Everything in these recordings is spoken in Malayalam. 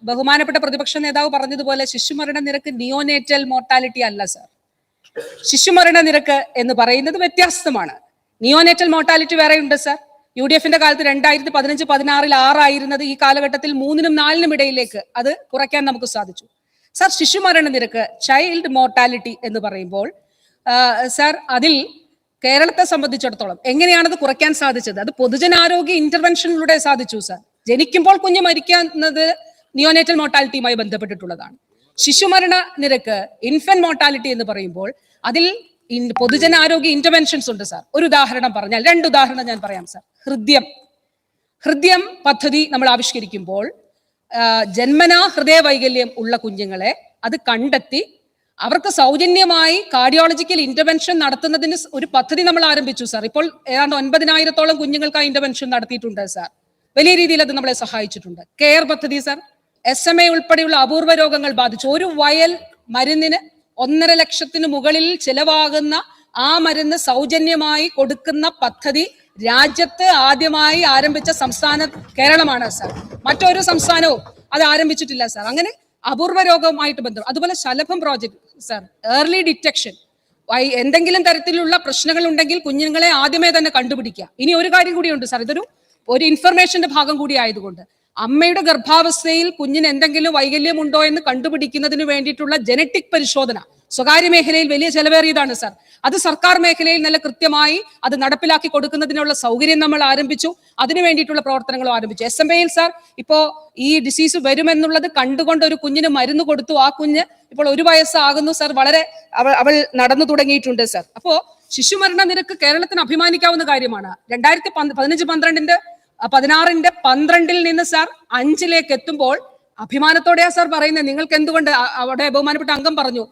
ബഹുമാനപ്പെട്ട പ്രതിപക്ഷ നേതാവ് പറഞ്ഞതുപോലെ ശിശുമരണ നിരക്ക് നിയോനേറ്റൽ മോർട്ടാലിറ്റി അല്ല സർ. ശിശുമരണ നിരക്ക് എന്ന് പറയുന്നത് വ്യത്യസ്തമാണ്. നിയോനേറ്റൽ മോർട്ടാലിറ്റി വേറെ ഉണ്ട് സർ. UDFന്റെ കാലത്ത് 2015-16 6 ഈ കാലഘട്ടത്തിൽ 3-നും 4-നും ഇടയിലേക്ക് അത് കുറയ്ക്കാൻ നമുക്ക് സാധിച്ചു സർ. ശിശുമരണ നിരക്ക് ചൈൽഡ് മോർട്ടാലിറ്റി എന്ന് പറയുമ്പോൾ സർ അതിൽ കേരളത്തെ സംബന്ധിച്ചിടത്തോളം എങ്ങനെയാണത് കുറയ്ക്കാൻ സാധിച്ചത്? അത് പൊതുജനാരോഗ്യ ഇന്റർവെൻഷനിലൂടെ സാധിച്ചു സർ. ജനിക്കുമ്പോൾ കുഞ്ഞ് മരിക്കുന്നത് നിയോനേറ്റൽ മോർട്ടാലിറ്റിയുമായി ബന്ധപ്പെട്ടിട്ടുള്ളതാണ്. ശിശുമരണ നിരക്ക് ഇൻഫന്റ് മോർട്ടാലിറ്റി എന്ന് പറയുമ്പോൾ അതിൽ പൊതുജനാരോഗ്യ ഇന്റർവെൻഷൻസ് ഉണ്ട് സാർ. ഒരു ഉദാഹരണം പറഞ്ഞാൽ 2 ഉദാഹരണം ഞാൻ പറയാം സാർ. ഹൃദ്യം പദ്ധതി നമ്മൾ ആവിഷ്കരിക്കുമ്പോൾ ജന്മനാ ഹൃദയ വൈകല്യം ഉള്ള കുഞ്ഞുങ്ങളെ അത് കണ്ടെത്തി അവർക്ക് സൗജന്യമായി കാർഡിയോളജിക്കൽ ഇന്റർവെൻഷൻ നടത്തുന്നതിന് ഒരു പദ്ധതി നമ്മൾ ആരംഭിച്ചു സാർ. ഇപ്പോൾ ഏതാണ്ട് 9,000-ഓളം കുഞ്ഞുങ്ങൾക്ക് ആ ഇന്റർവെൻഷൻ നടത്തിയിട്ടുണ്ട് സാർ. വലിയ രീതിയിൽ അത് നമ്മളെ സഹായിച്ചിട്ടുണ്ട്. കെയർ പദ്ധതി സാർ. SMA ഉൾപ്പെടെയുള്ള അപൂർവ രോഗങ്ങൾ ബാധിച്ചു ഒരു വയൽ മരുന്നിന് 1.5 ലക്ഷത്തിന് മുകളിൽ ചിലവാകുന്ന ആ മരുന്ന് സൗജന്യമായി കൊടുക്കുന്ന പദ്ധതി രാജ്യത്ത് ആദ്യമായി ആരംഭിച്ച സംസ്ഥാനം കേരളമാണ് സാർ. മറ്റൊരു സംസ്ഥാനവും അത് ആരംഭിച്ചിട്ടില്ല സാർ. അങ്ങനെ അപൂർവ രോഗവുമായിട്ട് ബന്ധം. അതുപോലെ ശലഭം പ്രോജക്ട് സാർ. Early detection. എന്തെങ്കിലും തരത്തിലുള്ള പ്രശ്നങ്ങൾ ഉണ്ടെങ്കിൽ കുഞ്ഞുങ്ങളെ ആദ്യമേ തന്നെ കണ്ടുപിടിക്കുക. ഇനി ഒരു കാര്യം കൂടിയുണ്ട് സാർ. ഇതൊരു ഇൻഫർമേഷന്റെ ഭാഗം കൂടി ആയതുകൊണ്ട് അമ്മയുടെ ഗർഭാവസ്ഥയിൽ കുഞ്ഞിന് എന്തെങ്കിലും വൈകല്യം ഉണ്ടോ എന്ന് കണ്ടുപിടിക്കുന്നതിന് വേണ്ടിയിട്ടുള്ള ജനറ്റിക് പരിശോധന സ്വകാര്യ മേഖലയിൽ വലിയ ചെലവേറിയതാണ് സാർ. അത് സർക്കാർ മേഖലയിൽ നല്ല കൃത്യമായി അത് നടപ്പിലാക്കി കൊടുക്കുന്നതിനുള്ള സൗകര്യം നമ്മൾ ആരംഭിച്ചു. അതിനു വേണ്ടിയിട്ടുള്ള പ്രവർത്തനങ്ങളും ആരംഭിച്ചു. SMA സാർ ഇപ്പോ ഈ ഡിസീസ് വരുമെന്നുള്ളത് കണ്ടുകൊണ്ട് ഒരു കുഞ്ഞിന് മരുന്ന് കൊടുത്തു. ആ കുഞ്ഞ് ഇപ്പോൾ 1 വയസ്സാകുന്നു സാർ. വളരെ അവൾ നടന്നു തുടങ്ങിയിട്ടുണ്ട് സാർ. അപ്പോ ശിശുമരണ നിരക്ക് കേരളത്തിന് അഭിമാനിക്കാവുന്ന കാര്യമാണ്. 2015-16 16 നിന്ന് സാർ 5 എത്തുമ്പോൾ അഭിമാനത്തോടെയാ സാർ പറയുന്നത്. നിങ്ങൾക്ക് എന്തുകൊണ്ട് അവിടെ ബഹുമാനപ്പെട്ട അംഗം പറഞ്ഞു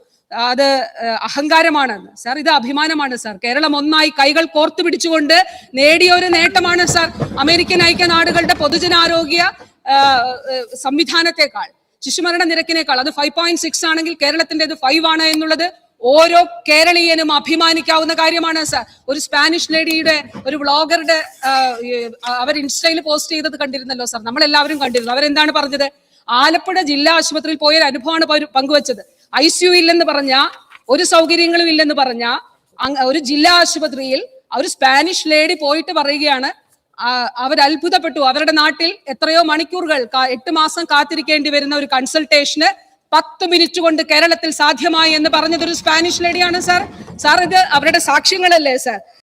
അത് അഹങ്കാരമാണെന്ന് സാർ. ഇത് അഭിമാനമാണ് സാർ. കേരളം ഒന്നായി കൈകൾ കോർത്തു പിടിച്ചുകൊണ്ട് നേടിയ ഒരു നേട്ടമാണ് സാർ. അമേരിക്കൻ ഐക്യനാടുകളുടെ പൊതുജനാരോഗ്യ സംവിധാനത്തെക്കാൾ ശിശുമരണ നിരക്കിനേക്കാൾ അത് 5.6 ആണെങ്കിൽ കേരളത്തിൻ്റെത് 5 ആണ് എന്നുള്ളത് ഓരോ കേരളീയനും അഭിമാനിക്കാവുന്ന കാര്യമാണ് സാർ. ഒരു സ്പാനിഷ് ലേഡിയുടെ ഒരു വ്ളോഗറുടെ അവർ ഇൻസ്റ്റയിൽ പോസ്റ്റ് ചെയ്തത് കണ്ടിരുന്നല്ലോ സാർ. നമ്മളെല്ലാവരും കണ്ടിരുന്നു. അവരെന്താണ് പറഞ്ഞത്? ആലപ്പുഴ ജില്ലാ ആശുപത്രിയിൽ പോയ അനുഭവമാണ് പങ്കുവച്ചത്. ICU ഇല്ലെന്ന് പറഞ്ഞ, ഒരു സൗകര്യങ്ങളും ഇല്ലെന്ന് പറഞ്ഞ ഒരു ജില്ലാ ആശുപത്രിയിൽ ഒരു സ്പാനിഷ് ലേഡി പോയിട്ട് പറയുകയാണ് അവർ അത്ഭുതപ്പെട്ടു. അവരുടെ നാട്ടിൽ എത്രയോ മണിക്കൂറുകൾ 8 മാസം കാത്തിരിക്കേണ്ടി വരുന്ന ഒരു കൺസൾട്ടേഷന് 10 മിനിറ്റ് കൊണ്ട് കേരളത്തിൽ സാധ്യമായി എന്ന് പറഞ്ഞത് ഒരു സ്പാനിഷ് ലേഡിയാണ് സാർ. സാർ ഇത് അവരുടെ സാക്ഷ്യങ്ങളല്ലേ സാർ.